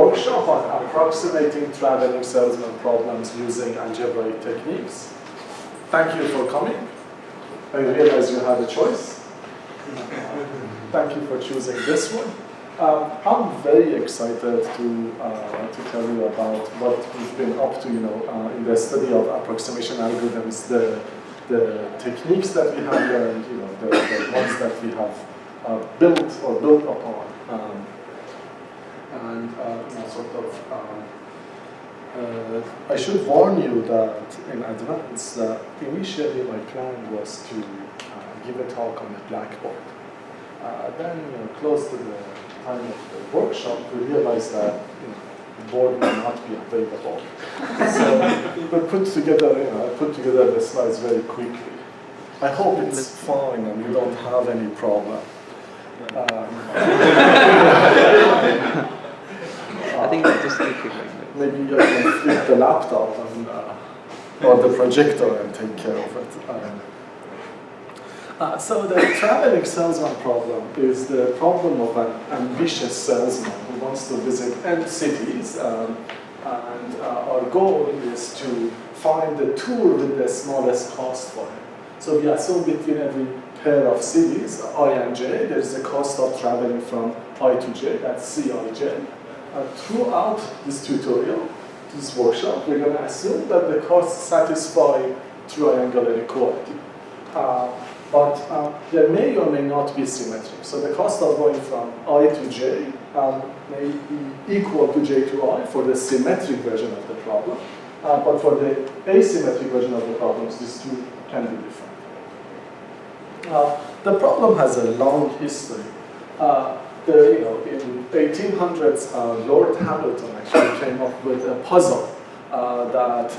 Workshop on approximating traveling salesman problems using algebraic techniques. Thank you for coming. I realize you had a choice. Thank you for choosing this one. I'm very excited to tell you about what we've been up to, in the study of approximation algorithms, the techniques that we have learned, the ones that we have built upon. I should warn you that in advance that initially my plan was to give a talk on the blackboard. Then, close to the time of the workshop, we realized that the board may not be available. So we put together, I put together the slides very quickly. I hope it's fine and you don't have any problem. I think I'll just take it like that. Maybe you can flip the laptop and, or the projector and take care of it. So the traveling salesman problem is the problem of an ambitious salesman who wants to visit n cities, and our goal is to find the tour with the smallest cost for him. So we assume between every pair of cities, I and J, there's a cost of traveling from I to J, that's Cij. Throughout this tutorial, this workshop, we're going to assume that the costs satisfy triangular equality. But there may or may not be symmetry. So the cost of going from I to J may be equal to J to I for the symmetric version of the problem. But for the asymmetric version of the problems, these two can be different. The problem has a long history. In 1800s, Lord Hamilton actually came up with a puzzle that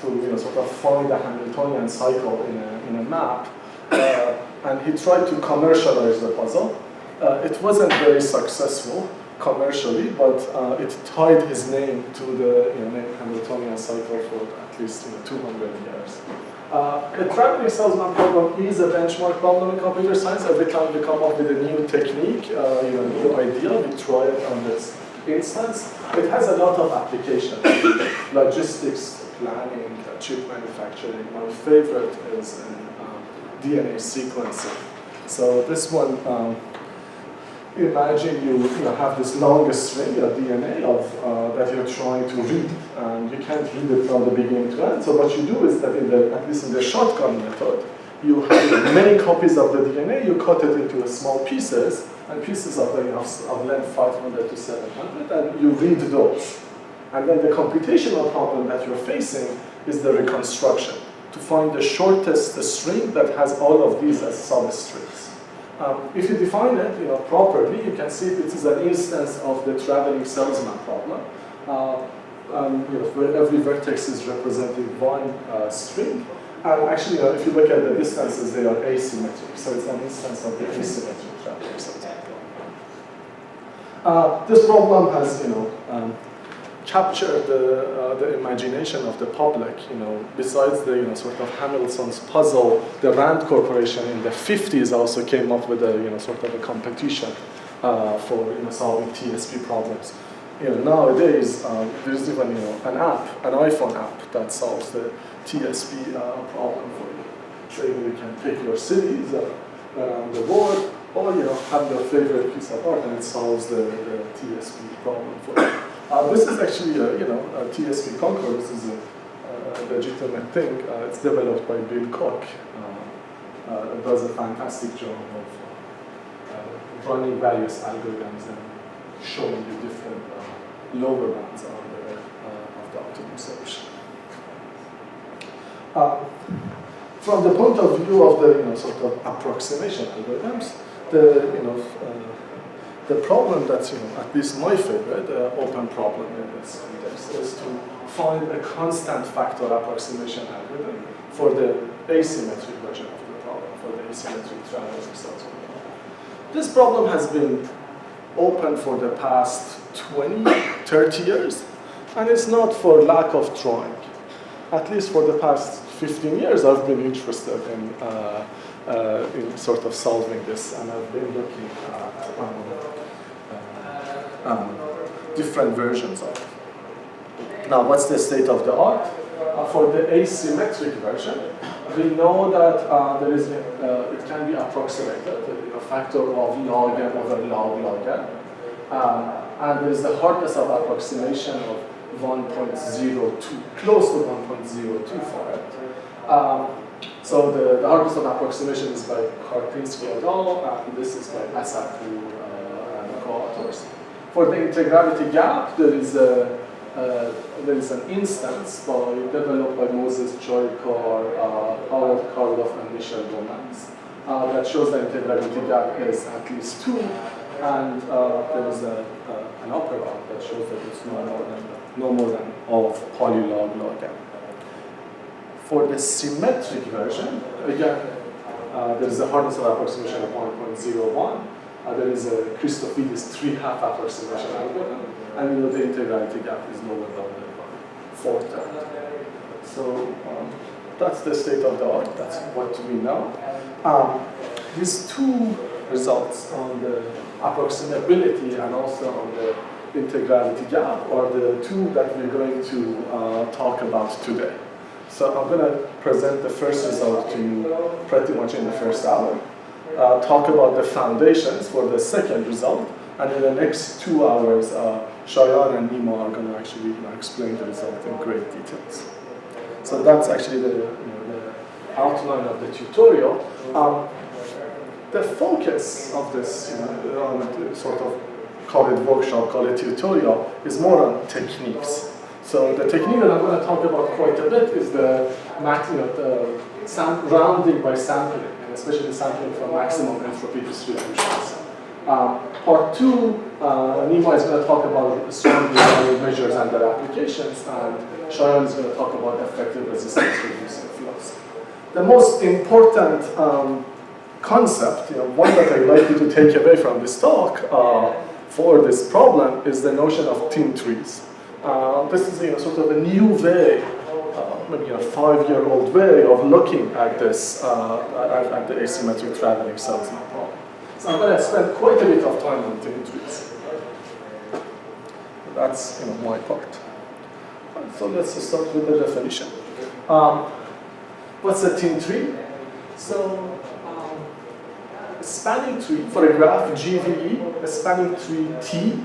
to sort of find the Hamiltonian cycle in a map, and he tried to commercialize the puzzle. It wasn't very successful commercially, but it tied his name to the Hamiltonian cycle for at least 200 years. The traveling salesman problem is a benchmark problem in computer science. Every time we come up with a new technique, new idea, we try it on this instance. It has a lot of applications: logistics, planning, chip manufacturing. My favorite is in DNA sequencing. So this one, imagine you have this long string of DNA that you're trying to read, and you can't read it from the beginning to end. So what you do is that, at least in the shotgun method, you have many copies of the DNA, you cut it into small pieces, and pieces of length 500 to 700, and you read those. And then the computational problem that you're facing is the reconstruction, to find the shortest string that has all of these as substrings. If you define it properly, you can see this is an instance of the traveling salesman problem. Where every vertex is representing one string. And actually, if you look at the distances, they are asymmetric. So it's an instance of the asymmetric traveling salesman problem. This problem has, captured the imagination of the public. Besides the sort of Hamilton's puzzle, the Rand Corporation in the 50s also came up with a sort of a competition for solving TSP problems. Nowadays there's even an app, an iPhone app that solves the TSP problem for you. So you can pick your cities around the world, or have your favorite piece of art, and it solves the TSP problem for you. This is actually a TSP Concord. This is a legitimate thing. It's developed by Bill Cook. It does a fantastic job of running various algorithms and showing you different lower bands of the optimum solution. From the point of view of the sort of approximation algorithms, the problem that's at least my favorite open problem in this context is to find a constant factor approximation algorithm for the asymmetric version of the problem, for the asymmetric traveling salesman problem. This problem has been open for the past 20, 30 years, and it's not for lack of trying. At least for the past 15 years, I've been interested in sort of solving this, and I've been looking at different versions of it. Now, what's the state of the art? For the asymmetric version, we know that it can be approximated, a factor of log n over log n. And there is the hardness of approximation of 1.02, close to 1.02 for it. So the hardness of approximation is by Karpinski et al., and this is by Asapu and co-authors. For the integrality gap, there is an instance developed by Moses Choikar, Howard Karloff, and Michel Romans that shows the integrality gap is at least 2, and there is an upper bound that shows that it's no more than of polylog log n. For the symmetric version, again, there is a hardness of approximation of 1.01. There is a Christofides 3/2 approximation algorithm, and the integrality gap is lower than the fourth term. So that's the state of the art. That's what we know. These two results on the approximability and also on the integrality gap are the two that we're going to talk about today. So I'm going to present the first result to you pretty much in the first hour. Talk about the foundations for the second result, and in the next 2 hours, Shayan and Nima are going to actually explain the result in great details. So that's actually the outline of the tutorial. The focus of this sort of call it workshop, call it tutorial, is more on techniques. So the technique that I'm going to talk about quite a bit is the rounding by sampling, and especially sampling for maximum entropy distributions. Part 2, Nima is going to talk about strong design measures and their applications, and Shayan is going to talk about effective resistance reducing flows. The most important concept, one that I'd like you to take away from this talk for this problem is the notion of thin trees. This is sort of a new way, maybe a 5-year-old way of looking at this, at the asymmetric traveling salesman problem. So I'm going to spend quite a bit of time on thin trees. That's my part. So let's start with the definition. What's a thin tree? So a spanning tree for a graph GVE, a spanning tree T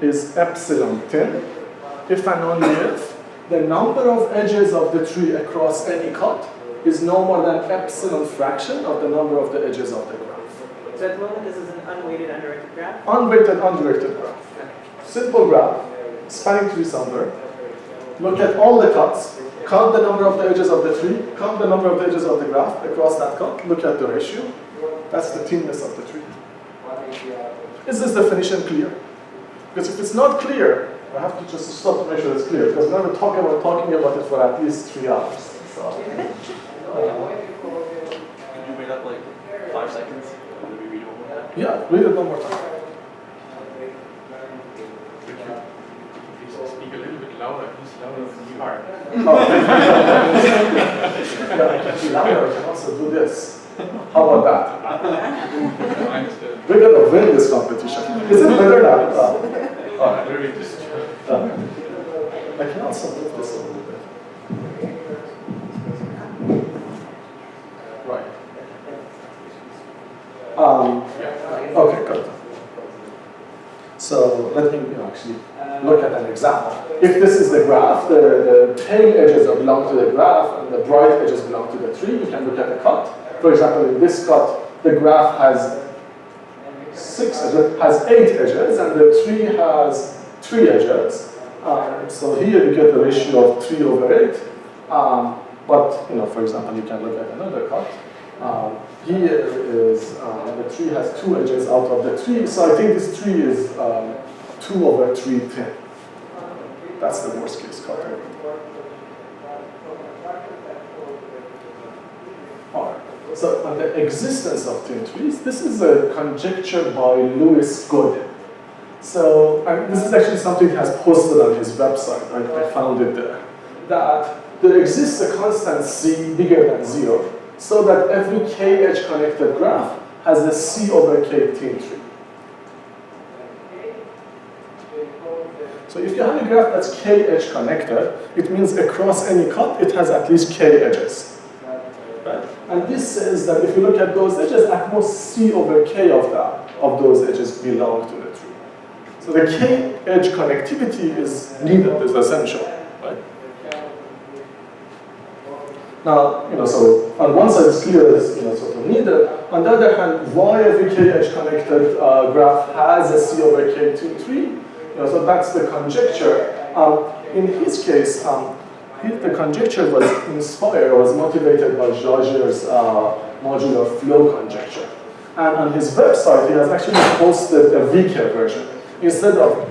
is epsilon thin. If and only if the number of edges of the tree across any cut is no more than epsilon fraction of the number of the edges of the graph. So at the moment this is an unweighted undirected graph? Unweighted undirected graph. Simple graph, spanning tree somewhere. Look at all the cuts, count the number of the edges of the tree, count the number of the edges of the graph across that cut, look at the ratio. That's the thinness of the tree. Is this definition clear? Because if it's not clear, I have to just stop to make sure it's clear, because we're talking about it for at least 3 hours. So, Could you wait up like 5 seconds? Would we read it one more time? Yeah, read it one more time. Please speak a little bit louder. He's louder than you are. Yeah, I can be louder. I can also do this. How about that? I understand. We're going to win this competition. Is it better now? All right. Very just. I can also move this a little bit. Right. Okay, good. So let me actually look at an example. If this is the graph, the pale edges belong to the graph and the bright edges belong to the tree, you can look at the cut. For example, in this cut, the graph has 8 edges and the tree has 3 edges. So here you get the ratio of 3/8. But for example, you can look at another cut. Here is the tree has 2 edges out of the tree. So I think this tree is 2/3 thin. That's the worst case cut. All right. So on the existence of thin trees, this is a conjecture by Louis Godin. So this is actually something he has posted on his website. I found it there. That there exists a constant C bigger than 0, so that every k-edge connected graph has a C/k thin tree. So if you have a graph that's k edge connected, it means across any cut, it has at least k edges. Right? And this says that if you look at those edges, at most c over k of those edges belong to the tree. So the k edge connectivity is needed, is essential. Right? Now, so on one side it's clear it's sort of needed. On the other hand, why every k edge connected graph has a c over k tree? So that's the conjecture. In his case, the conjecture was inspired, was motivated by Jaagier's modular flow conjecture. And on his website, he has actually posted a weaker version. Instead of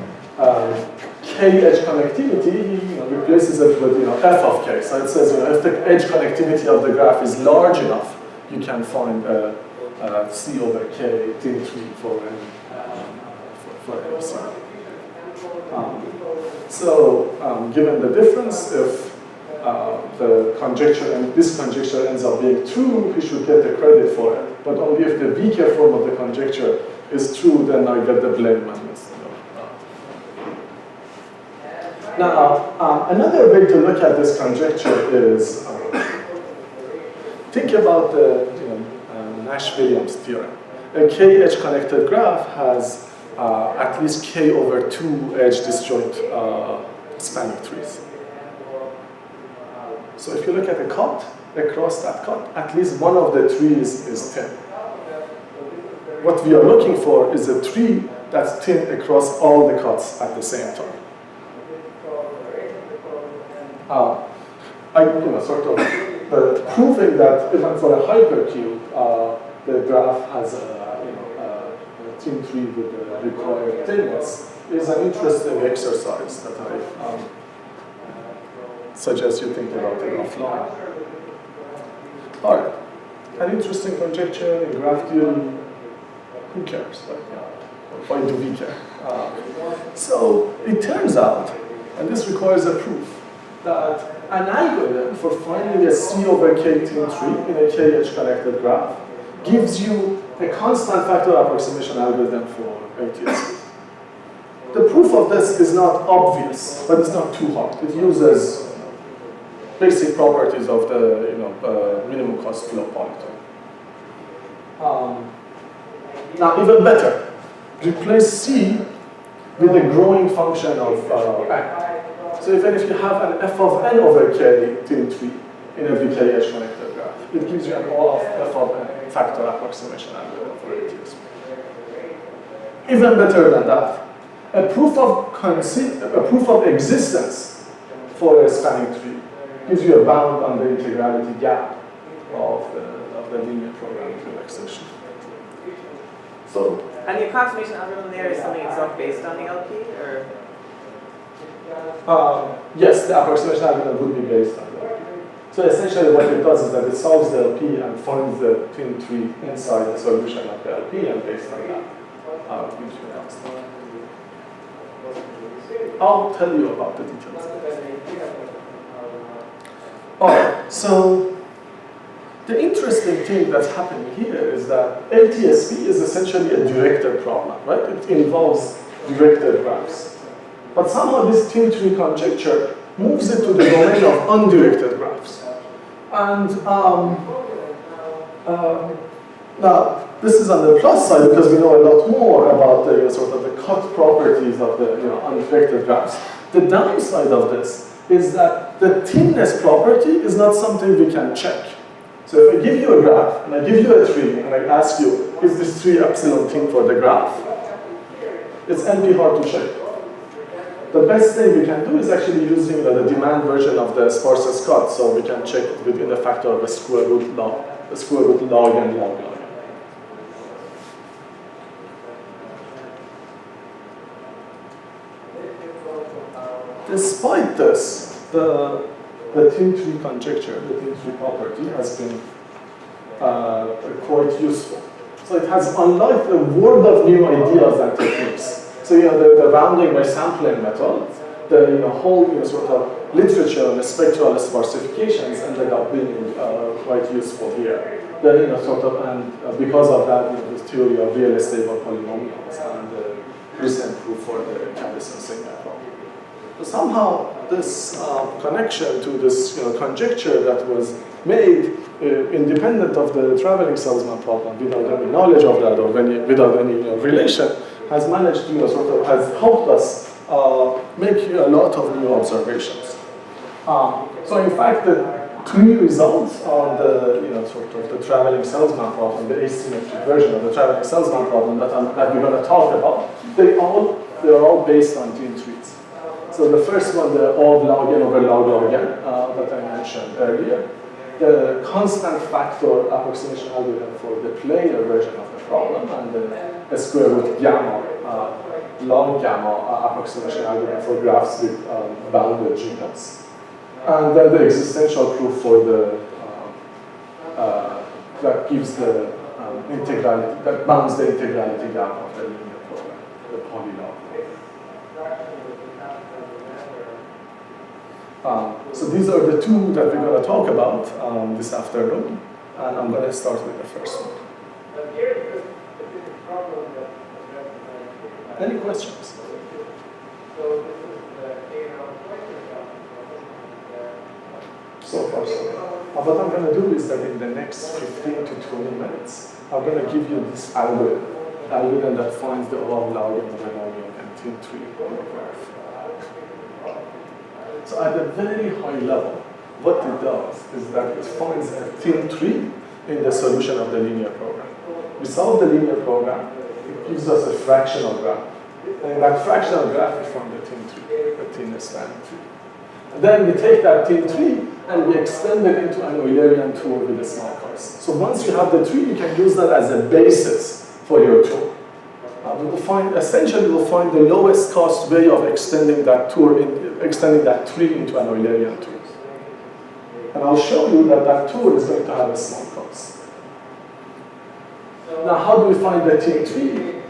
k edge connectivity, he replaces it with f of k. So it says if the edge connectivity of the graph is large enough, you can find c over k thin tree for any c. Given the difference, if the conjecture and this conjecture ends up being true, he should get the credit for it. But only if the weaker form of the conjecture is true, then I get the blame. Now, another way to look at this conjecture is think about the Nash-Williams theorem. A k-edge connected graph has at least k over 2 edge disjoint spanning trees. So if you look at a cut, across that cut, at least one of the trees is thin. What we are looking for is a tree that's thin across all the cuts at the same time. Proving that even for a hypercube, the graph has a thin tree with the required thinness is an interesting exercise that I suggest you think about it offline. All right, an interesting conjecture in graph theory. Who cares? Why do we care? So it turns out, and this requires a proof, that an algorithm for finding a C over K thin tree in a K-edge connected graph gives you a constant factor approximation algorithm for ATSP. The proof of this is not obvious, but it's not too hard. It uses basic properties of the minimum cost flow polyton. Now, even better, replace C with a growing function of n. So even if you have an f of n over k thin tree in every k-edge connected graph, it gives you an O of f of n factor approximation algorithm for ATSP. Even better than that, a proof of existence for a spanning tree gives you a bound on the integrality gap of the linear programming relaxation. So, and the approximation algorithm there is something itself based on the LP, or? Yes, the approximation algorithm would be based on the LP. So essentially what it does is that it solves the LP and finds the thin tree inside the solution of the LP, and based on that, gives you a constant. I'll tell you about the details. Alright, so the interesting thing that's happening here is that LTSP is essentially a directed problem, right? It involves directed graphs. But somehow this thin tree conjecture moves it to the domain of undirected graphs. And now, this is on the plus side because we know a lot more about the sort of the cut properties of the undirected graphs. The downside of this is that the thinness property is not something we can check. So if I give you a graph and I give you a tree and I ask you, is this tree epsilon thin for the graph? It's NP hard to check. The best thing we can do is actually using the demand version of the sparsest cut, so we can check within the factor of the square root log and log. Despite this, the thin tree conjecture, the thin tree property, has been quite useful. So it has unlocked a world of new ideas and techniques. So the rounding by sampling method, the whole sort of literature on the spectral sparsifications ended up being quite useful here. Then and because of that, this theory of real stable polynomials and recent proof for the Cabezon-Singer problem. So somehow this connection to this conjecture that was made independent of the traveling salesman problem, without any knowledge of that or without any relation, has managed to has helped us make a lot of new observations. So in fact, the 3 results on the the traveling salesman problem, the asymmetric version of the traveling salesman problem that we're going to talk about, they're all based on gene trees. So the first one, the old log n over log log n that I mentioned earlier, the constant factor approximation algorithm for the planar version of the problem, and the square root gamma log gamma approximation algorithm for graphs with bounded genomes. And then the existential proof for the that gives the integrality, that bounds the integrality gap of the linear program, the polylog. So these are the 2 that we're going to talk about this afternoon, and I'm going to start with the first one. Any questions? So far, so good. What I'm going to do is that in the next 15 to 20 minutes, I'm going to give you this algorithm that finds the log log and thin tree graph. So at a very high level, what it does is that it finds a thin tree in the solution of the linear program. We solve the linear program, it gives us a fractional graph. And in that fractional graph, we find the thin tree, the thin spanning tree. And then we take that thin tree and we extend it into an Eulerian tour with a small cost. So once you have the tree, you can use that as a basis for your tour. Essentially, we'll find the lowest cost way of extending that tree into an Eulerian tour. And I'll show you that that tour is going to have a small cost. Now, how do we find the thin tree?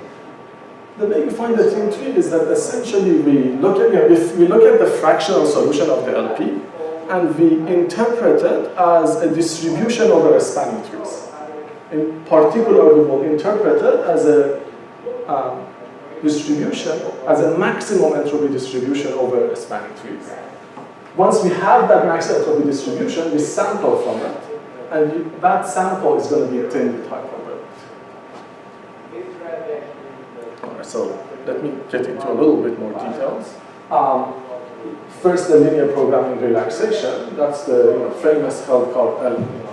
The way we find the thin tree is that essentially we look at, if we look at the fractional solution of the LP, and we interpret it as a distribution over a spanning trees. In particular, we will interpret it as a distribution, as a maximum entropy distribution over a spanning trees. Once we have that maximum entropy distribution, we sample from it, and that sample is going to be thin with high probability. Alright, so let me get into a little bit more details. First, the linear programming relaxation. That's the famous help called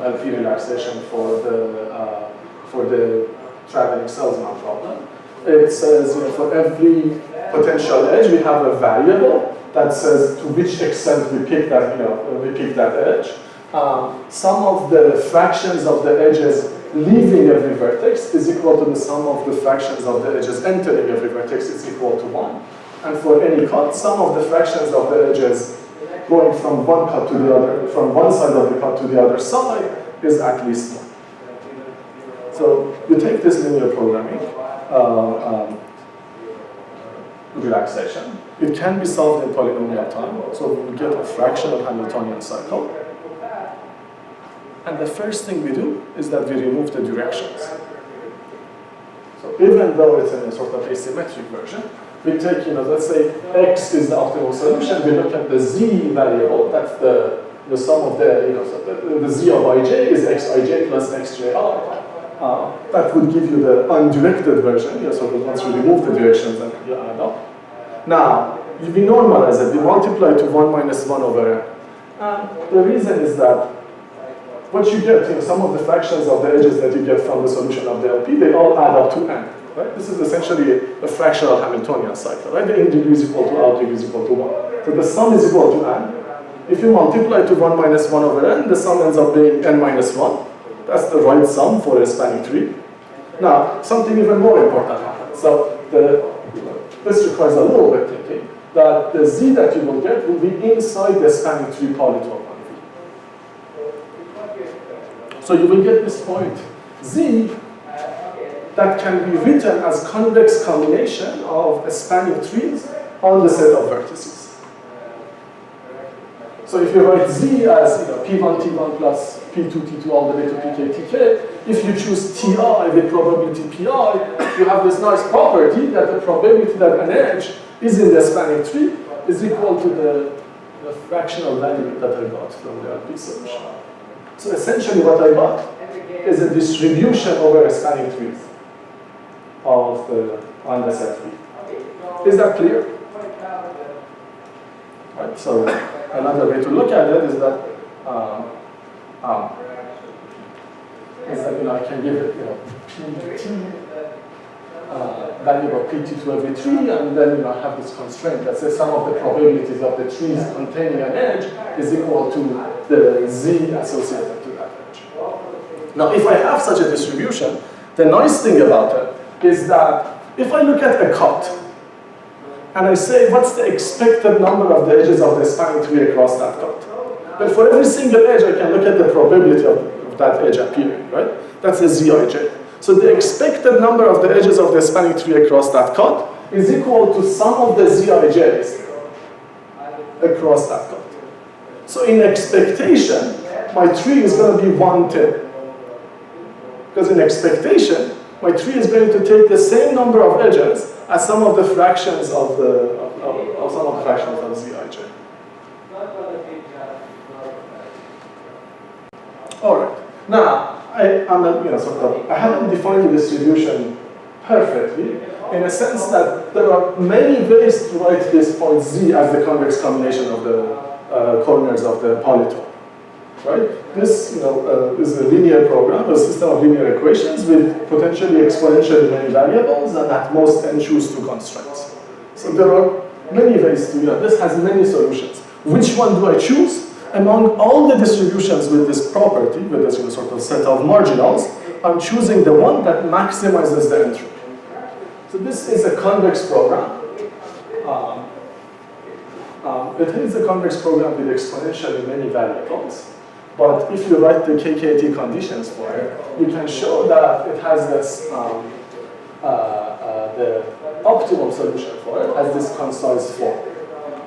LP relaxation for the traveling salesman problem. It says for every potential edge we have a variable that says to which extent we pick that edge. Sum of the fractions of the edges leaving every vertex is equal to the sum of the fractions of the edges entering every vertex is equal to 1. And for any cut, sum of the fractions of the edges going from one cut to the other, from one side of the cut to the other side is at least 1. So we take this linear programming relaxation. It can be solved in polynomial time, so we get a fractional Hamiltonian cycle. And the first thing we do is that we remove the directions. So even though it's in a sort of asymmetric version, we take, let's say x is the optimal solution, we look at the z variable, that's the sum of the z of ij is xij plus xji. That would give you the undirected version, so that once you remove the directions and you add up. Now, we normalize it, we multiply to 1 minus 1 over n. The reason is that what you get, some of the fractions of the edges that you get from the solution of the LP, they all add up to n. Right? This is essentially a fractional Hamiltonian cycle, right? The in degree is equal to out degree is equal to 1. So the sum is equal to n. If you multiply to 1 minus 1 over n, the sum ends up being n minus 1. That's the right sum for a spanning tree. Now, something even more important happens. So this requires a little bit thinking, that the z that you will get will be inside the spanning tree polytope. So you will get this point z that can be written as convex combination of spanning trees on the set of vertices. So if you write Z as P1 T1 plus P2 T2 all the way to Pk Tk, if you choose Ti with probability Pi, you have this nice property that the probability that an edge is in the spanning tree is equal to the fractional value that I got from the LP solution. So essentially what I got is a distribution over a spanning tree of on the set V. Is that clear? Right, so another way to look at it is that I can give it Pt value of Pt to every tree, and then I have this constraint that says some of the probabilities of the trees containing an edge is equal to the Z associated to that edge. Now, if I have such a distribution, the nice thing about it is that if I look at a cut, and I say, what's the expected number of the edges of the spanning tree across that cut? But for every single edge, I can look at the probability of that edge appearing, right? That's the Zij. So the expected number of the edges of the spanning tree across that cut is equal to sum of the Zij's across that cut. So in expectation, my tree is going to be 110. Because in expectation, my tree is going to take the same number of edges as some of the fractions of Zij. All right. Now, I haven't defined the distribution perfectly in a sense that there are many ways to write this point Z as the convex combination of the corners of the polytope. Right? This is a linear program, a system of linear equations with potentially exponentially many variables and at most n choose 2 constraints. So there are many ways to, this has many solutions. Which one do I choose? Among all the distributions with this property, with this sort of set of marginals, I'm choosing the one that maximizes the entropy. So this is a convex program. It is a convex program with exponentially many variables. But if you write the KKT conditions for it, you can show that it has this, the optimal solution for it has this concise form.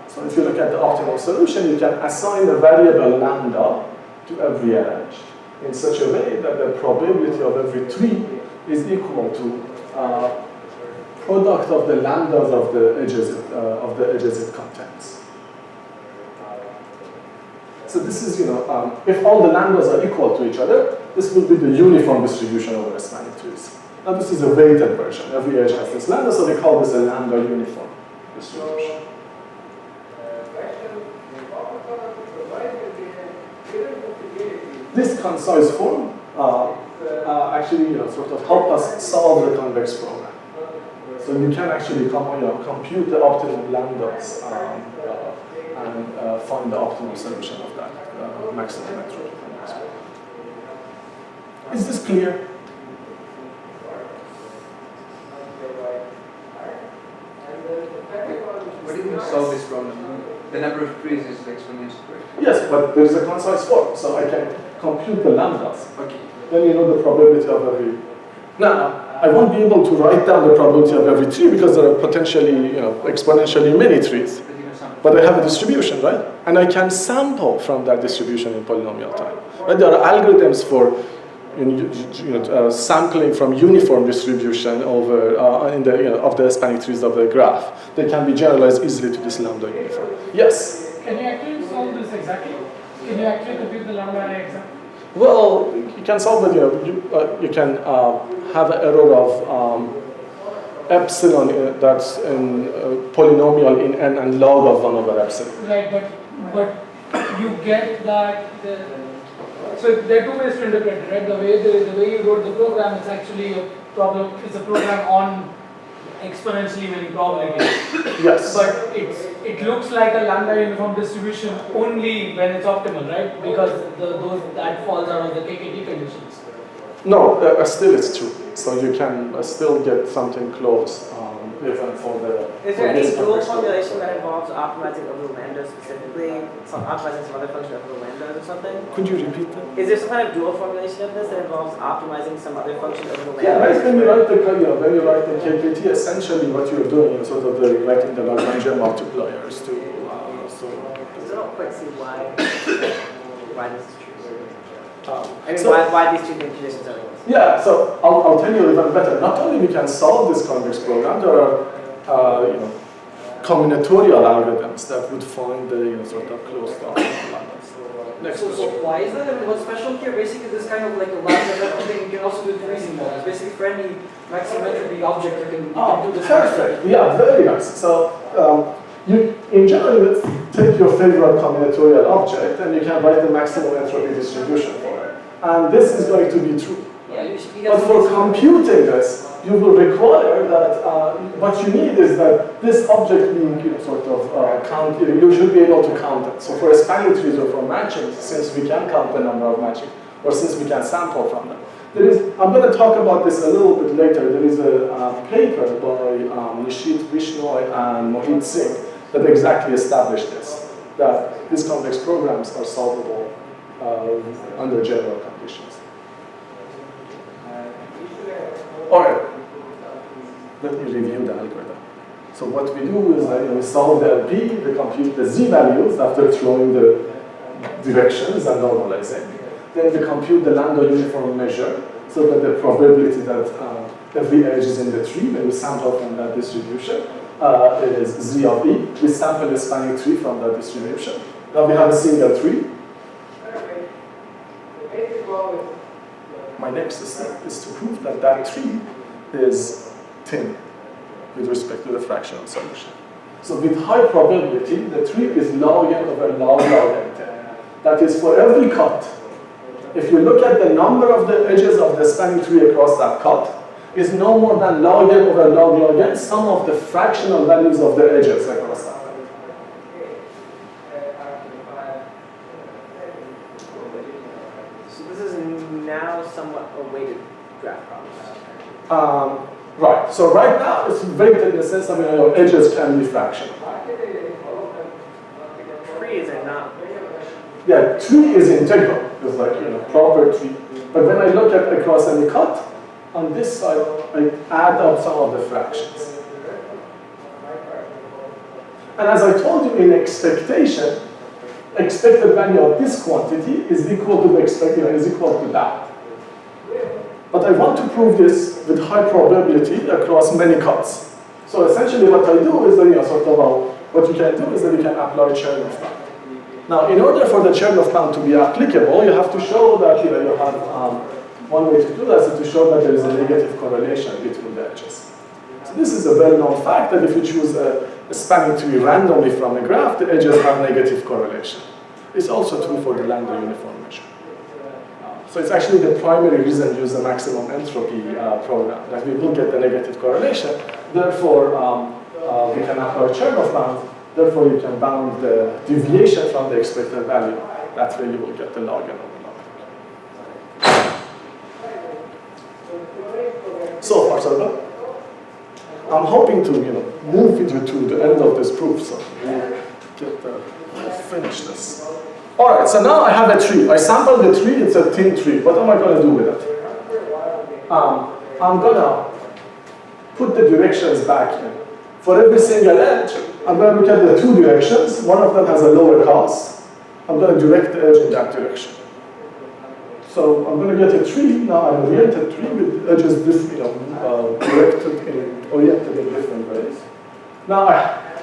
So if you look at the optimal solution, you can assign a variable lambda to every edge in such a way that the probability of every tree is equal to product of the lambdas of the edges it contains. So this is, if all the lambdas are equal to each other, this will be the uniform distribution over the spanning trees. Now this is a weighted version. Every edge has this lambda, so they call this a lambda uniform distribution. This concise form actually, sort of help us solve the convex program. So you can actually compute the optimum lambdas and find the optimal solution of that maximum entropy. Is this clear? What do you solve this problem? The number of trees is exponential, right? Yes, but there is a concise form, so I can compute the lambdas. Okay. Then you know the probability of every. Now, I won't be able to write down the probability of every tree because there are potentially, exponentially many trees. But I have a distribution, right? And I can sample from that distribution in polynomial time. Right? There are algorithms for sampling from uniform distribution over of the spanning trees of the graph. They can be generalized easily to this lambda uniform. Yes? Can you actually solve this exactly? Can you actually compute the lambda exactly? Well, you can solve it. You can have an error of epsilon that's in polynomial in n and log of 1 over epsilon. Right, but you get that. So there are two ways to interpret it, right? The way you wrote the program, it's actually a problem. It's a program on exponentially many probabilities. Yes. But it looks like a lambda uniform distribution only when it's optimal, right? Because that falls out of the KKT conditions. No, still it's true. So you can still get something close different for the. Is for there any this dual context. formulation that involves optimizing over the lambda specifically, optimizing some other function over the lambda or something? Could you repeat that? Is there some kind of dual formulation of this that involves optimizing some other function over the lambda? Yeah, right. When you write the when you write the KPT, essentially what you're doing is sort of writing the Lagrangian multipliers to. I don't quite see why this is true. I mean, So- why these two conditions are equal. Yeah, so I'll tell you even better. Not only we can solve this convex program, there are combinatorial algorithms that would find the sort of closed off lambdas. Next So question. why is that? I mean, what's special here? Basically, this kind of like a lambda thing you can also do with freezing models. Basically, for any maximum entropy object, you can do this. Perfect. Yeah, very nice. So you, in general, let's take your favorite combinatorial object and you can write the maximum entropy distribution for it. And this is going to be true. Yeah, you But for computing this, you will require that what you need is that this object being sort of count. You should be able to count it. So for spanning trees or for matching, since we can count the number of matching, or since we can sample from them, there is. I'm going to talk about this a little bit later. There is a paper by Nishit Bishnoi and Mohit Singh that exactly established this. That these complex programs are solvable under general conditions. All right, let me review the algorithm. So what we do is we solve the LP, we compute the z values after throwing the directions and normalizing. Then we compute the lambda uniform measure so that the probability that every edge is in the tree when we sample from that distribution is z of e. We sample a spanning tree from that distribution. Now we have a single tree. My next step is to prove that that tree is thin with respect to the fractional solution. So with high probability, the tree is log n over log n 10. That is for every cut. If you look at the number of the edges of the spanning tree across that cut, is no more than log n over log n, sum of the fractional values of the edges across that cut. Now somewhat a weighted graph problem. Right, so right now it's weighted in the sense that your edges can be fractional. Trees are not. Yeah, tree is integral, it's like proper tree. But when I look at across any cut, on this side I add up some of the fractions. And as I told you in expectation, expected value of this quantity is equal to the is equal to that. But I want to prove this with high probability across many cuts. So essentially what I do is that what you can do is that you can apply Chernoff bound. Now in order for the Chernoff bound to be applicable, you have to show that you have one way to do that is to show that there is a negative correlation between the edges. So this is a well-known fact that if you choose a spanning tree randomly from a graph, the edges have negative correlation. It's also true for the lambda uniform measure. So it's actually the primary reason we use the maximum entropy program, that we will get the negative correlation. Therefore, we can apply Chernoff bound. Therefore, you can bound the deviation from the expected value. That's where you will get the log n over log n. So far, so good. I'm hoping to, move with you to the end of this proof, so we'll finish this. All right, so now I have a tree. I sampled the tree, it's a thin tree. What am I going to do with it? I'm going to put the directions back in. For every single edge, I'm going to look at the two directions. One of them has a lower cost. I'm going to direct the edge in that direction. So I'm going to get a tree, now an oriented tree with edges oriented in different ways. Now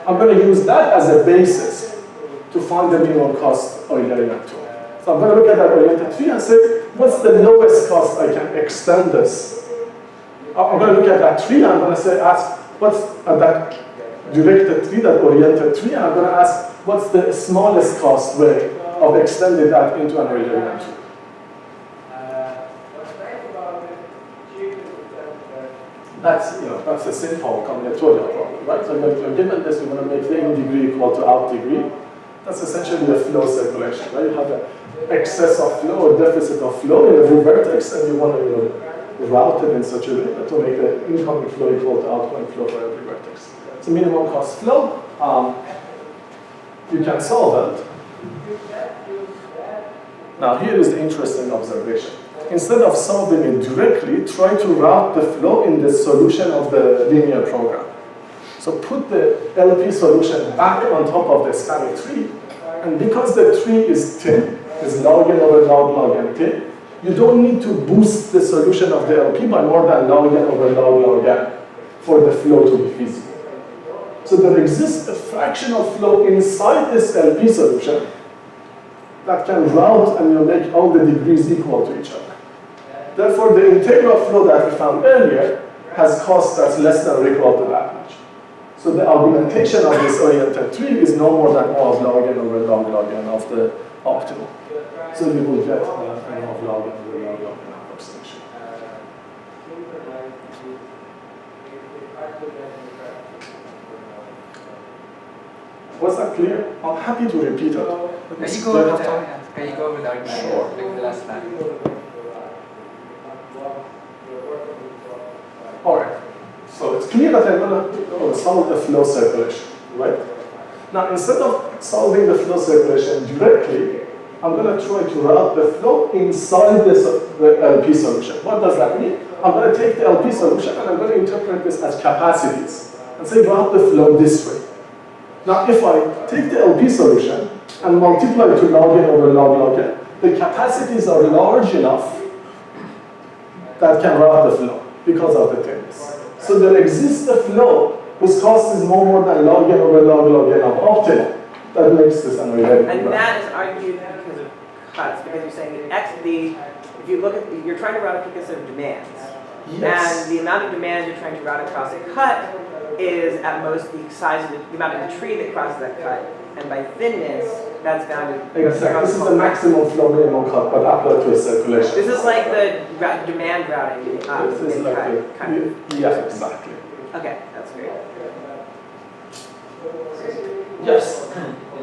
I'm going to use that as a basis to find the minimum cost Eulerian tool. So I'm going to look at that oriented tree and say, what's the lowest cost I can extend this? I'm going to look at that tree and I'm going to ask, what's that directed tree, that oriented tree, and I'm going to ask, what's the smallest cost way of extending that into an Eulerian tree? That's a simple combinatorial problem, right? So given this, we want to make the in degree equal to out degree. That's essentially a flow circulation, right? You have an excess of flow or deficit of flow in every vertex, and you want to routed in such a way that to make the incoming flow equal to outgoing flow for every vertex. It's a minimum cost flow. You can solve it. Now here is the interesting observation. Instead of solving it directly, try to route the flow in the solution of the linear program. So put the LP solution back on top of the spanning tree, and because the tree is thin, is log n over log n thin, you don't need to boost the solution of the LP by more than log n over log n for the flow to be feasible. So there exists a fractional flow inside this LP solution that can route and make all the degrees equal to each other. Therefore, the integral flow that we found earlier has cost that's less than or equal to that much. So the augmentation of this oriented tree is no more than O of log n over log n of the optimal. So you will get n of log n over log n approximation. Was that clear? I'm happy to repeat it. Can you go over the argument? Sure. Like the last slide. All right. So it's clear that I'm going to solve the flow circulation, right? Now, instead of solving the flow circulation directly, I'm going to try to route the flow inside the LP solution. What does that mean? I'm going to take the LP solution and I'm going to interpret this as capacities and say route the flow this way. Now, if I take the LP solution and multiply it to log n over log n, the capacities are large enough that can route the flow because of the thinness. So there exists a flow whose cost is more than log n over log n of optimal. That makes this an arithmetic. And that is argued because of cuts, because you're saying that if you look at, you're trying to route a because of demands. Yes. And the amount of demand you're trying to route across a cut is at most the size of the amount of the tree that crosses that cut. And by thinness, that's valued. Exactly. This is the maximum flow minimum cut, but applied to a circulation. This is like the demand routing This is in like cut. Kind of. Yeah, exactly. Okay, that's great. Yes.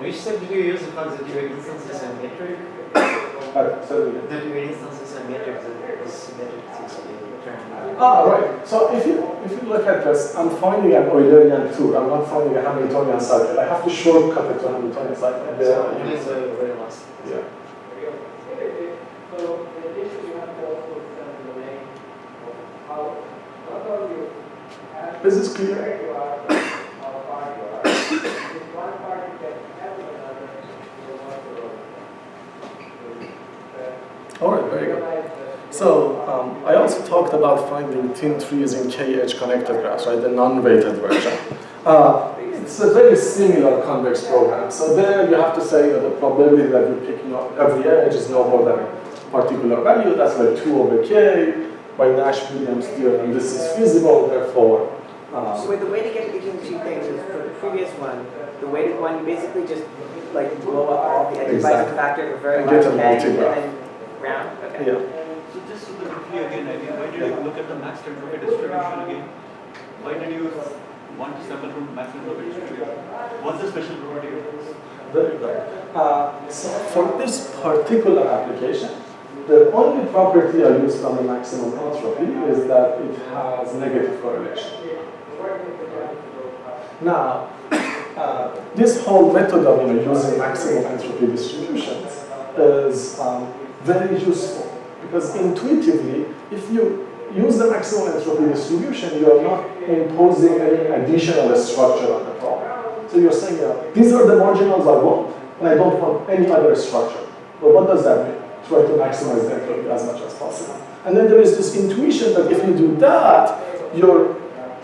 Which step did you use to find that your instance is a metric? So That your instance is a metric, that this metric is a right. So if you look at this, I'm finding an Eulerian tour. I'm not finding a Hamiltonian cycle. I have to shortcut it to a Hamiltonian cycle. So it is the very last. Yeah. This is clear. All right, very good. So I also talked about finding thin trees in KH connected graphs, right? The non-weighted version. It's a very similar convex program. So there you have to say that the probability that you're picking up every edge is no more than a particular value. That's like 2 over k by Nash-Williams theorem. This is feasible, therefore. So wait, the way to get between the two things is for the previous one, the weighted one, you basically just like blow up all the edges by some factor of a very And large get a k and multigraph. then round. Okay. Yeah. So just to be clear again, I mean, why did you look at the max entropy distribution again? Why did you want to sample from max entropy distribution? What's the special property of this? Very good. So for this particular application, the only property I use from the maximum entropy is that it has negative correlation. Now, this whole method of using maximum entropy distributions is very useful because intuitively, if you use the maximum entropy distribution, you are not imposing any additional structure on the problem. So you're saying, these are the marginals I want, and I don't want any other structure. But what does that mean? Try to maximize the entropy as much as possible. And then there is this intuition that if you do that, your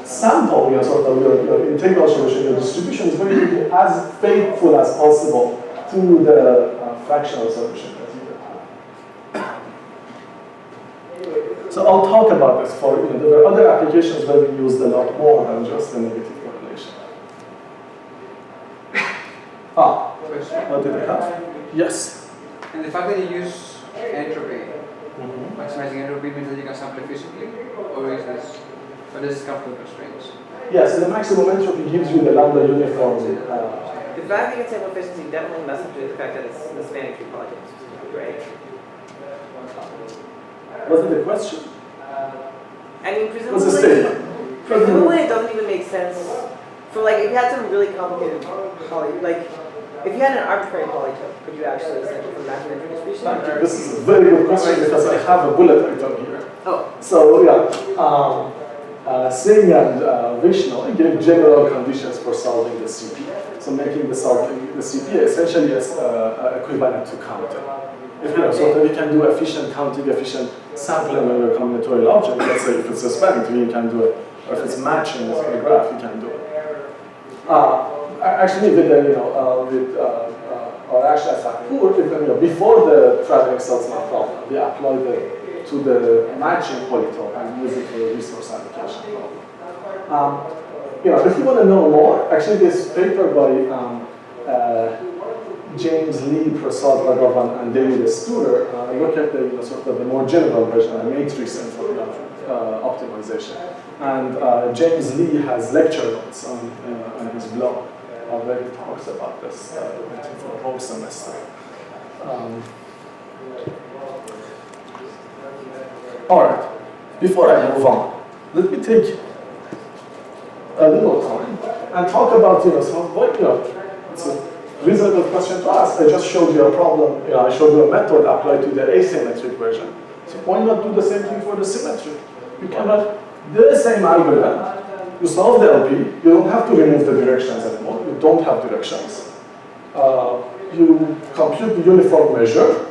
sample, sort of your integral solution, your distribution is going to be as faithful as possible to the fractional solution that you have. So I'll talk about this for, there are other applications where we use a lot more than just the negative correlation. What did I have? Yes. And the fact that you use entropy, maximizing entropy means that you can sample efficiently, or is this, or does this come from constraints? Yes, the maximum entropy gives you the lambda uniform. The fact that you can sample efficiency definitely messes with the fact that it's the spanning tree polygon, right? Was it a question? I mean, What's the statement? presumably it doesn't even make sense for like, if you had some really complicated like, if you had an arbitrary polytope, could you actually set it from maximum entry distribution? Thank you. This is a very good question because I have a bullet item here. Oh. So yeah, Singh and Vishnu gave general conditions for solving the CP. So making the CP essentially is equivalent to counting. If so we can do efficient counting, efficient sampling of a combinatorial object. Let's say if it's a spanning tree, you can do it. Or if it's matching a graph, you can do it. Actually, with or actually as a pool, before the traveling salesman problem, we applied it to the matching polytope and use it for a resource allocation problem. If you want to know more, actually this paper by James Lee, Prasad Raghavan, and David Studer look at the sort of the more general version of matrix entropy optimization. And James Lee has lecture notes on his blog where he talks about this for the whole semester. All right, before I move on, let me take a little time and talk about it's a reasonable question to ask. I just showed you a problem. I showed you a method applied to the asymmetric version. So why not do the same thing for the symmetric? You cannot do the same algorithm. You solve the LP. You don't have to remove the directions anymore. You don't have directions. You compute the uniform measure.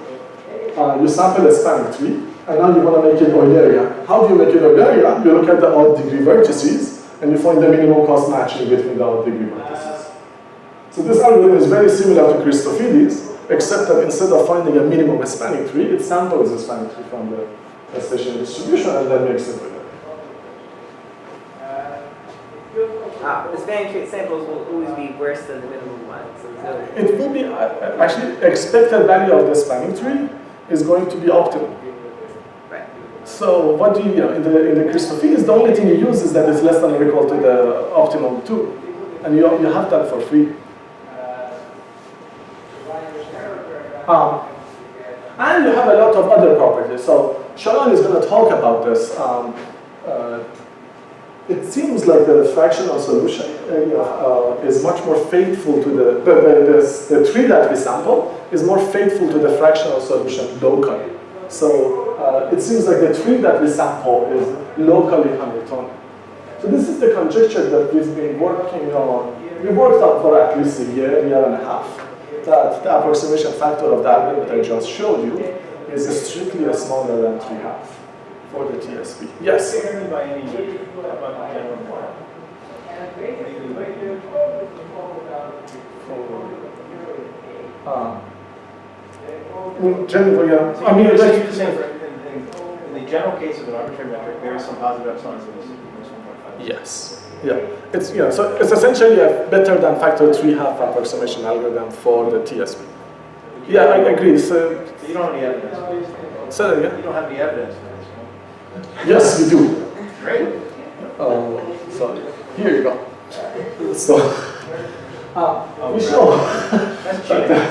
You sample a spanning tree. And now you want to make it Eulerian. How do you make it Eulerian? You look at the odd degree vertices, and you find the minimum cost matching between the odd degree vertices. So this algorithm is very similar to Christofides, except that instead of finding a minimum spanning tree, it samples the spanning tree from the station distribution and then makes it Eulerian. The spanning tree samples will always be worse than the minimum one. So it will be, actually, expected value of the spanning tree is going to be optimal. So what do you, in the Christofides, the only thing you use is that it's less than or equal to the optimum 2. And you have that for free. And you have a lot of other properties. So Sharon is going to talk about this. It seems like the fractional solution is much more faithful to the tree that we sample is more faithful to the fractional solution locally. So it seems like the tree that we sample is locally Hamiltonian. So this is the conjecture that we've been working on. We worked on for at least a year and a half. That the approximation factor of the algorithm that I just showed you is strictly smaller than 3/2 for the TSP. Yes? What do you mean by any about the general model? Generally, yeah. I mean, You're like, saying in the general case of an arbitrary metric, there is some positive epsilon, so this is 1.5. yes. Yeah. It's so it's essentially a better than factor 3/2 approximation algorithm for the TSP. Yeah, I agree. So you don't have any evidence. So yeah. You don't have any evidence for this. Yes, we do. Great. So here you go. So we show. That's cheating.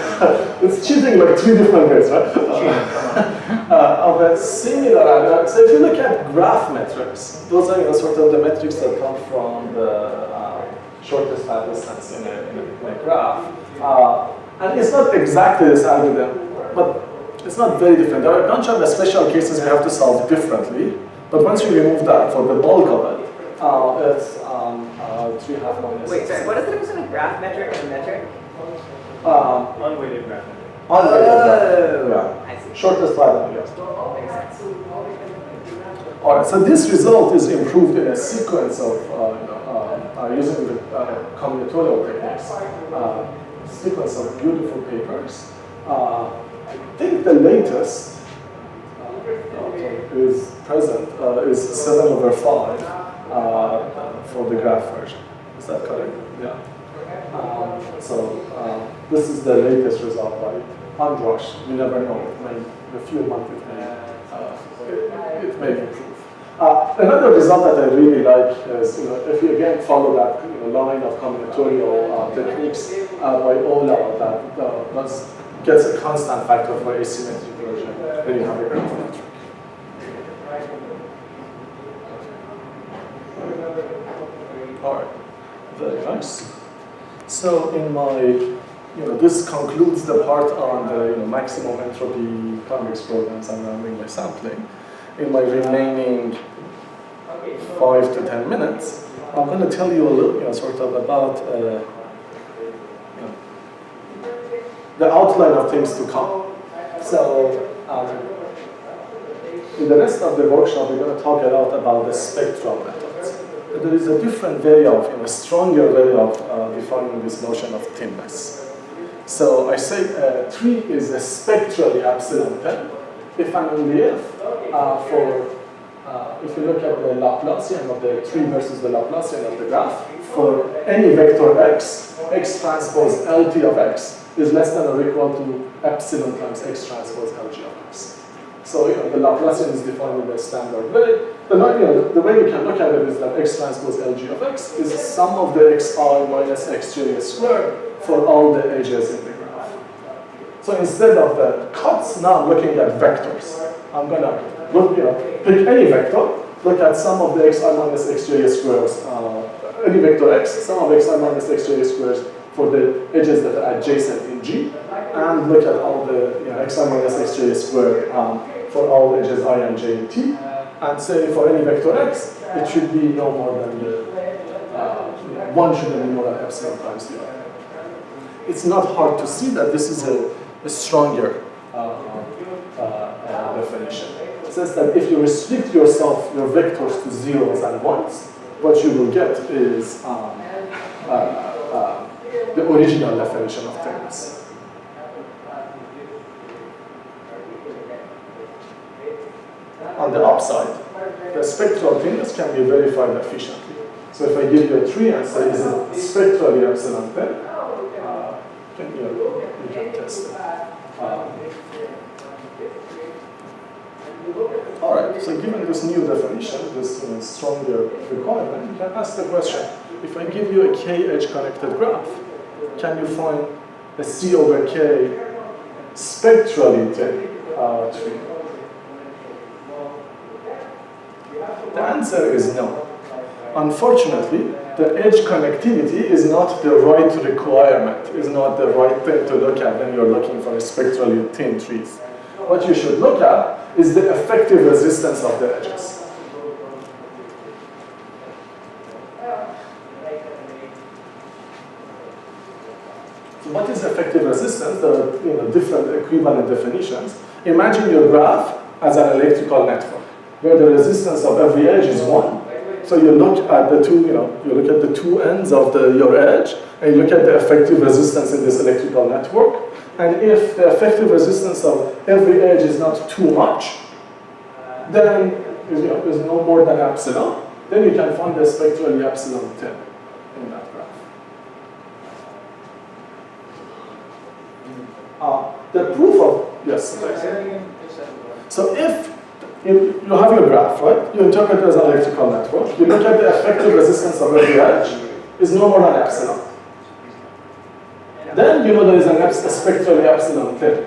It's cheating like 3 different ways, right? Of a similar algorithm. So if you look at graph metrics, those are sort of the metrics that come from the shortest path distance in a graph. And it's not exactly this algorithm, but it's not very different. There are a bunch of the special cases we have to solve differently. But once you remove that for the bulk of it, it's 3/2 minus. wait, sorry, what is the difference between a graph metric and a metric? Unweighted graph metric. Yeah. I see. Shortest path, yes. Makes sense. All right, so this result is improved in a sequence of using the combinatorial techniques. Sequence of beautiful papers. I think the latest is present is 7/5 for the graph version. Is that correct? Yeah. This is the latest result by Androsh. You never know. In a few months it may improve. Another result that I really like is if you again follow that line of combinatorial techniques by Ola that gets a constant factor for asymmetric version when you have a graph metric. Very nice. So in my, this concludes the part on the maximum entropy convex programs and rounding by sampling. In my remaining 5 to 10 minutes, I'm going to tell you a little, sort of about the outline of things to come. So in the rest of the workshop, we're going to talk a lot about the spectral methods. There is a different way of, stronger way of defining this notion of thinness. So I say tree is a spectrally epsilon thin. If and only if, if you look at the Laplacian of the tree versus the Laplacian of the graph, for any vector x, x transpose LT of x is less than or equal to epsilon times x transpose LG of x. So the Laplacian is defined in the standard way. The way you can look at it is that x transpose LG of x is the sum of the xi minus xj squared for all the edges in the graph. So instead of the cuts, now I'm looking at vectors. I'm gonna look, pick any vector, look at sum of the xi minus xj squares, any vector x, sum of xi minus xj squares for the edges that are adjacent in G, and look at all the xi minus xj squared for all edges I and j in T, and say for any vector x, it should be no more than the, one shouldn't be more than epsilon times the other. It's not hard to see that this is a stronger definition. It says that if you restrict your vectors to zeros and ones, what you will get is the original definition of thinness. On the upside, the spectral thinness can be verified efficiently. So if I give you a tree and say, is it spectrally epsilon thin? You can test it. All right, so given this new definition, this stronger requirement, you can ask the question, if I give you a k-edge connected graph, can you find a C over K spectrally thin tree? The answer is no. Unfortunately, the edge connectivity is not the right requirement, is not the right thing to look at when you're looking for a spectrally thin trees. What you should look at is the effective resistance of the edges. So what is effective resistance? There are different equivalent definitions. Imagine your graph as an electrical network, where the resistance of every edge is 1. So you look at the two, you look at the two ends of your edge, and you look at the effective resistance in this electrical network. And if the effective resistance of every edge is not too much, then is no more than epsilon, then you can find the spectrally epsilon thin in that graph. The proof of, yes? So if you have your graph, right? You interpret it as an electrical network. You look at the effective resistance of every edge is no more than epsilon. Then there is a spectrally epsilon thin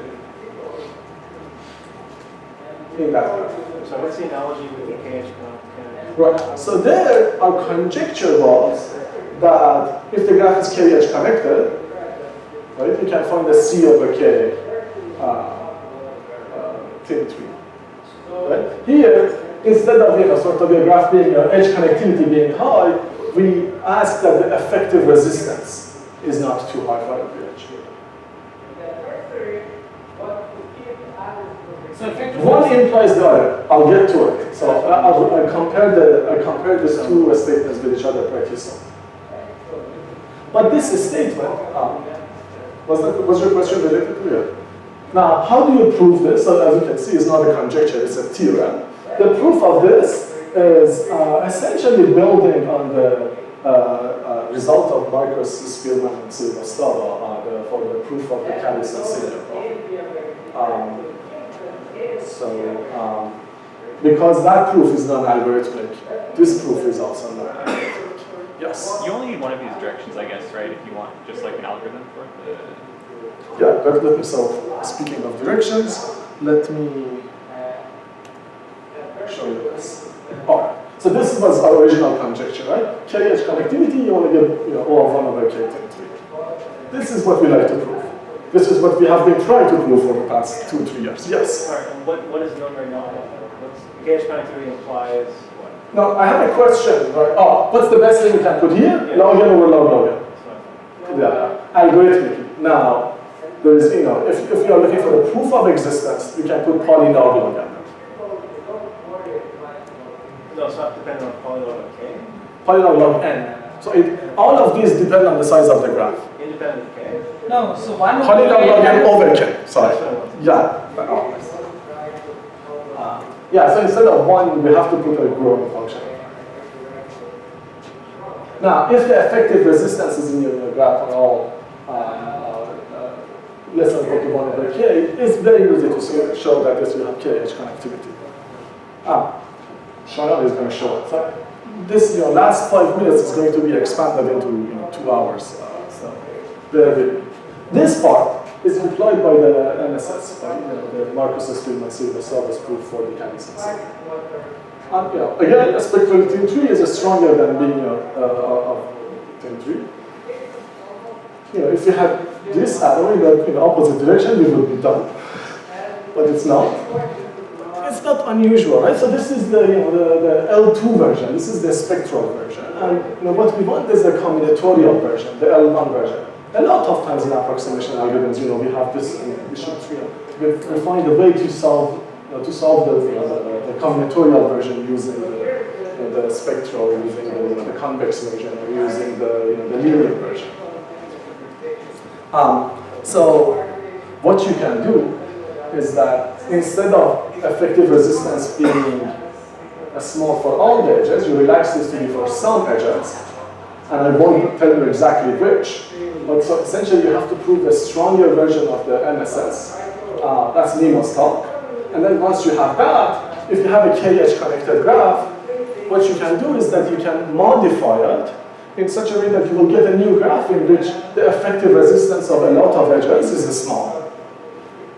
in that graph. So what's the analogy with the KH? Right. So there, our conjecture was that if the graph is KH connected, right, you can find the C over K thin tree. Right? Here, instead of sort of your graph being edge connectivity being high, we ask that the effective resistance is not too high for every edge. So effectively, One implies the other. I'll get to it. So I compare these two statements with each other pretty soon. But this statement, was your question related to it? Now, how do you prove this? So as you can see, it's not a conjecture, it's a theorem. The proof of this is essentially building on the result of Marcus, Spearman, and Srivastava for the proof of the Callis and Cylinder problem. Because that proof is non-algorithmic, this proof is also non-algorithmic. Yes? You only need one of these directions, I guess, right? If you want just like an algorithm for the... Yeah, let me, so speaking of directions, let me show you this. All right. So this was our original conjecture, right? KH connectivity, you want to get O of 1 over K times 3. This is what we like to prove. This is what we have been trying to prove for the past 2-3 years. Yes? All right, and what is known right now? What's KH connectivity implies what? Now, I have a question, right? Oh, what's the best thing we can put here? Yeah. Log n over log log n. That's what I thought. Yeah, algorithmically. Now, there is, if you are looking for the proof of existence, you can put polylog log n. No, it's not dependent on polylog of K. Polylog log n. So all of these depend on the size of the graph. Independent of K. No, so 1 over Polylog log n K. over K. Sorry. Yeah. Yeah, so instead of 1, we have to put a growing function. Now, if the effective resistances in your graph are all less than or equal to 1 over K, it's very easy to show that yes, you have KH connectivity. Shayan is going to show it. So this last 5 minutes is going to be expanded into 2 hours. So very. This part is implied by the MSS, by the Marcus Stillman series service proof for the mechanism. Again, spectral team 3 is stronger than being of team 3. If you had this arrow in the opposite direction, we would be done. But it's not. It's not unusual, right? So this is the L2 version. This is the spectral version, and what we want is the combinatorial version, the L1 version. A lot of times in approximation algorithms, we have this. We find a way to solve the combinatorial version using the spectral, using the convex version, or using the linear version. So what you can do is that instead of effective resistance being small for all the edges, you relax this to be for some edges, and I won't tell you exactly which, but so essentially you have to prove a stronger version of the MSS. That's Nemo's talk. And then once you have that, if you have a KH connected graph, what you can do is that you can modify it in such a way that you will get a new graph in which the effective resistance of a lot of edges is small.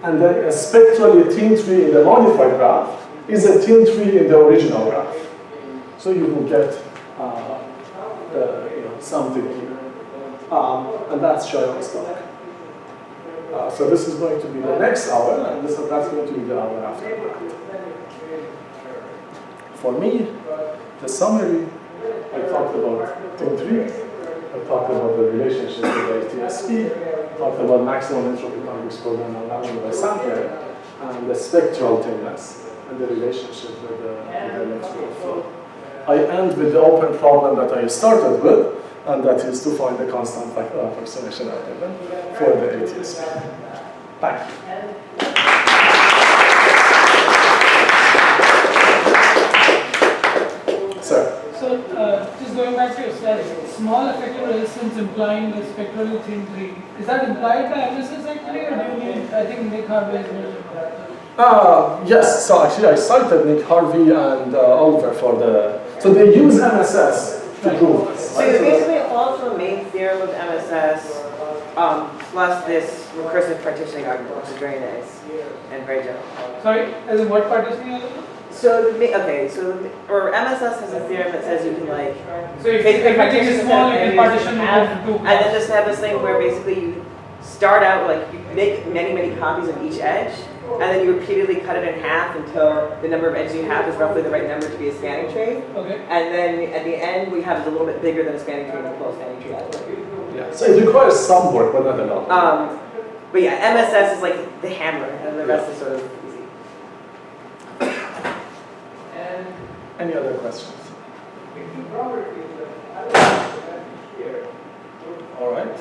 And then spectrally a team tree in the modified graph is a team tree in the original graph. So you will get something here. And that's Shayan's talk. So this is going to be the next hour, and that's going to be the hour after that. For me, the summary, I talked about team 3, I talked about the relationship with the ATSP, talked about maximum entropy convex program allowed by sampling, and the spectral tameness, and the relationship with the electrical flow. I end with the open problem that I started with, and that is to find the constant factor approximation algorithm for the ATSP. Thank you. Sir. So, just going back to your slide, small effective resistance implying the spectral thin tree. Is that implied by MSS actually, or do you need, I think, Nick Harvey's version? Yes, so actually I cited Nick Harvey and Oliver for the, so they use MSS to prove this. So basically it follows from the main theorem of MSS, plus this recursive partitioning argument, which is very nice and very general. Sorry, as in what partitioning argument? So, or MSS has a theorem that says you can so if everything is small, you can partition it into two. And then just have this thing where basically you start out, you make many copies of each edge, and then you repeatedly cut it in half until the number of edges you have is roughly the right number to be a spanning tree. Okay. And then at the end, we have it a little bit bigger than a spanning tree and we pull a spanning tree out of it. Yeah, so it requires some work, but not a lot. But yeah, MSS is like the hammer, and the rest is sort of easy. Any other questions? All right.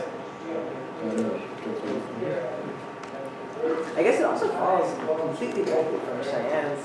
I guess it also follows completely directly from Cheyenne's.